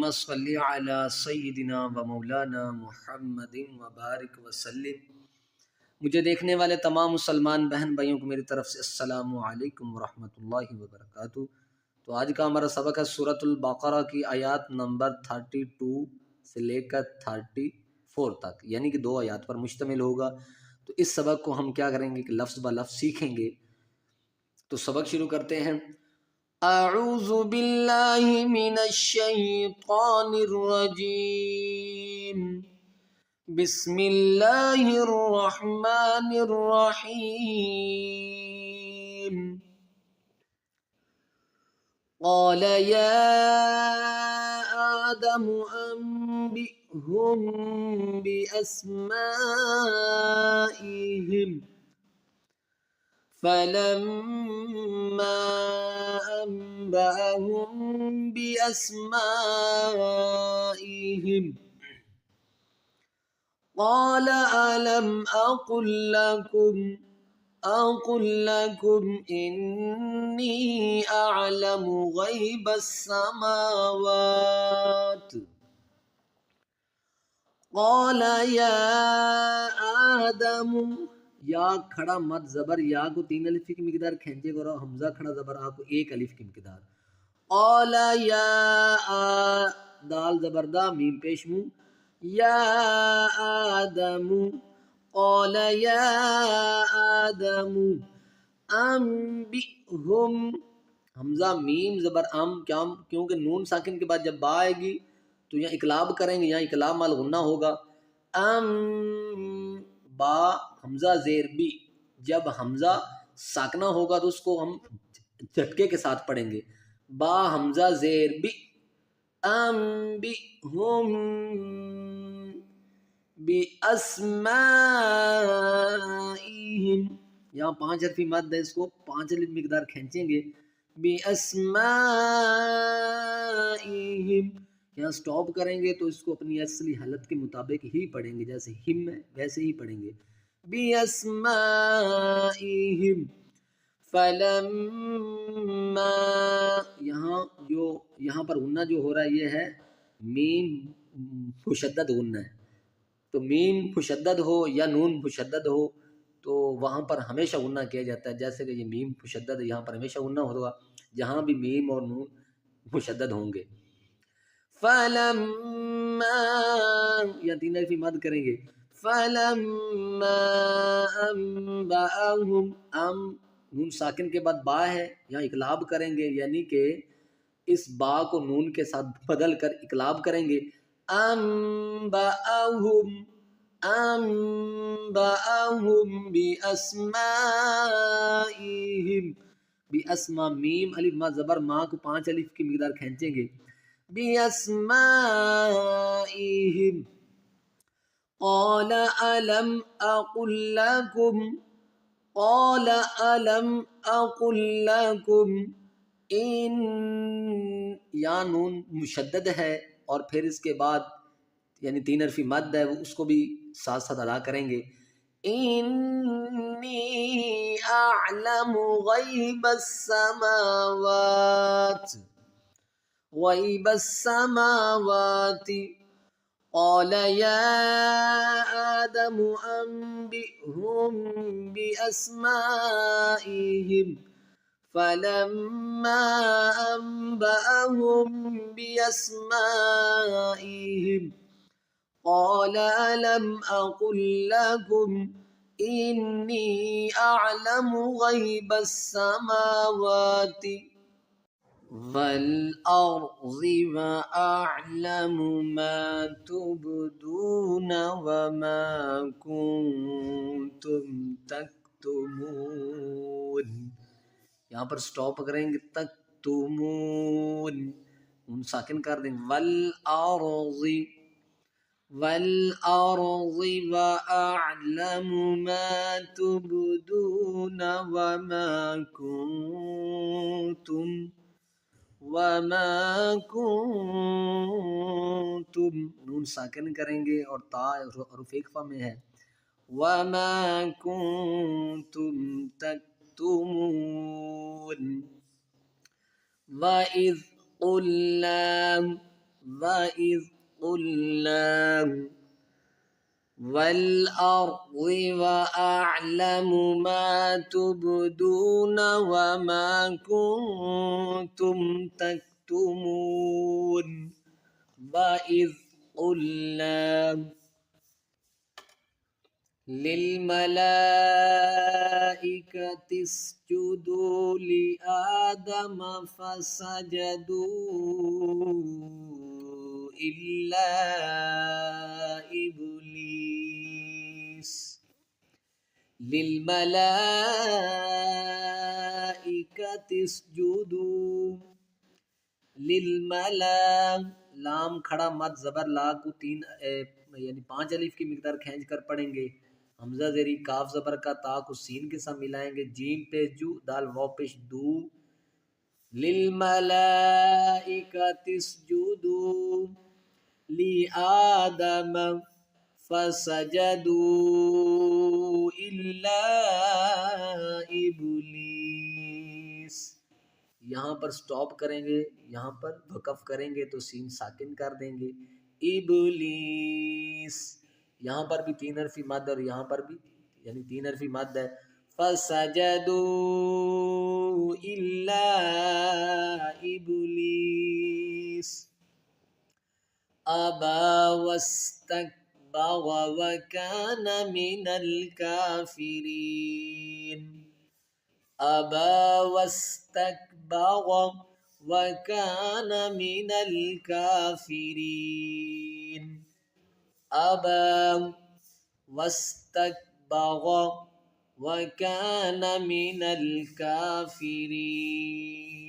अल्लाहुम्मा सल्लि अला सय्यिदिना व मौलाना मुहम्मदिन व बारिक वसल्लिम। मुझे देखने वाले तमाम मुसलमान बहन भाइयों को मेरी तरफ से अस्सलामु अलैकुम व रहमतुल्लाहि व बरकातुहू। तो आज का हमारा सबक है सूरतुल बक़रा की आयत नंबर 32 से लेकर 34 तक, यानी कि 2 आयत पर मुश्तमिल होगा। तो इस सबक को हम क्या करेंगे कि लफ्ज़ ब लफ्ज़ सीखेंगे। तो सबक शुरू करते हैं। अऊज़ु बिल्लाहि मिनश शैतानिर रजीम। बिस्मिल्लाहिर रहमानिर रहीम। क़ाल या आदम अंबिहुम बिअस्माइहिम फलम्मा अंबअहुम बिअस्माइहिम क़ाल अलम अक़ुल लकुम इन्नी अअलमु ग़ैबस समावात। क़ाल या आदम, या खड़ा मद ज़बर या को 3 अलिफ की मिकदार खींचे करो, हमजा खड़ा ज़बर आ को 1 अलिफ की मिकदार। क़ाल या दाल ज़बरदा मीम पेश मुँह या आदमु। क़ाल या आदमु अंबिहुम, हमजा मीम ज़बर क्या, क्योंकि नून साकिन के बाद जब बा आएगी तो यहाँ इकलाब करेंगे, यहाँ इकलाब माल गुन्ना होगा। बा हमजा ज़ेर बी, जब हमजा साकना होगा तो उसको हम झटके के साथ पढ़ेंगे। बा हमजा ज़ेर बी अंबिहुम बिअस्माइहिम, यहाँ 5 हरफी मद है, इसको 5 अलिफ मिकदार खींचेंगे। बिअस्माइहिम, यहाँ स्टॉप करेंगे तो इसको अपनी असली हालत के मुताबिक ही पढ़ेंगे, जैसे हिम है वैसे ही पढ़ेंगे। बिअस्माइहिम फलम्मा, यहाँ पर गुन्ना जो हो रहा है ये है मीम मुशद्दद गुन्ना है। तो मीम मुशद्दद हो या नून मुशद्दद हो तो वहाँ पर हमेशा गुन्ना किया जाता है। जैसे कि ये मीम मुशद्दद है, यहाँ पर हमेशा गुन्ना होगा जहाँ भी मीम और नून मुशद्दद होंगे। फलम्मा, या 3 अलिफ मद करेंगे। फलम्मा अंबअहुम, नून साकिन के बाद बा है, यहाँ इकलाब करेंगे, यानी कि इस बा को नून के साथ बदल कर इकलाब करेंगे। अंबअहुम बिअस्माइहिम, बिअस्मा मीम अलिफ मा ज़बर मा को 5 अलिफ की मिकदार खींचेंगे। बिअस्माइहिम क़ाल अलम अक़ुल लकुम, क़ाल अलम अक़ुल लकुम इन, या नून मुशद्दद है और फिर इसके बाद यानी 3 हरफी मद है, वो उसको भी साथ साथ अदा करेंगे। इन्नी अअलमु ग़ैबस समावाति। क़ाल या आदम अंबिहुम बिअस्माइहिम फलम्मा अंबअहुम बिअस्माइहिम क़ाल अलम अक़ुल लकुम इन्नी अअलमु ग़ैबस समावाति वल अर्ज़ि व अअलमु मा तुबदून व मा कुंतुम तक्तुमून, यहाँ पर स्टॉप करेंगे। तक्तुमून उन साकिन कर देंगे। वल अर्ज़ि व अअलमु मा तुबदून व मा कुंतुम, नून साकिन करेंगे और ता हरूफ इख्फा में है। वमा कुंतुम तक्तुमून वइज़ क़ुल्ना, वइज़ क़ुल्ना वल-अर्ज़ि वअअलमु मा तुबदून वमा कुन्तुम तक्तुमून। वइज़ क़ुल्ना लिलमलाइकति इसजुदू लिआदम फसजदू इल्ला इब्लीस। लिलमलाइकति इसजुदू, लिलमला लाम खड़ा मत जबर ला को तीन यानी 5 अलिफ की मिकदार खींच कर पढ़ेंगे। हमजा जेरी काफ जबर का ता को सीन के साथ मिलाएंगे। जीम पेश जू, दाल वाव पेश दू। लिलमलाइकतिस्जुदू ली आदम फसजदू इल्ला इब्लीस। यहाँ पर स्टॉप करेंगे, यहाँ पर वक़फ़ करेंगे तो सीन साकिन कर देंगे। इब्लीस, यहाँ पर भी 3 हर्फी मद और यहाँ पर भी यानी 3 हर्फी मद है। फसजदू इल्ला इब्लीस अबा वस्तकबरा व कान मिनल काफिरीन। अबा वस्तकबरा व कान मिनल काफिरीन। अबा वस्तकबरा व कान मिनल काफिरीन।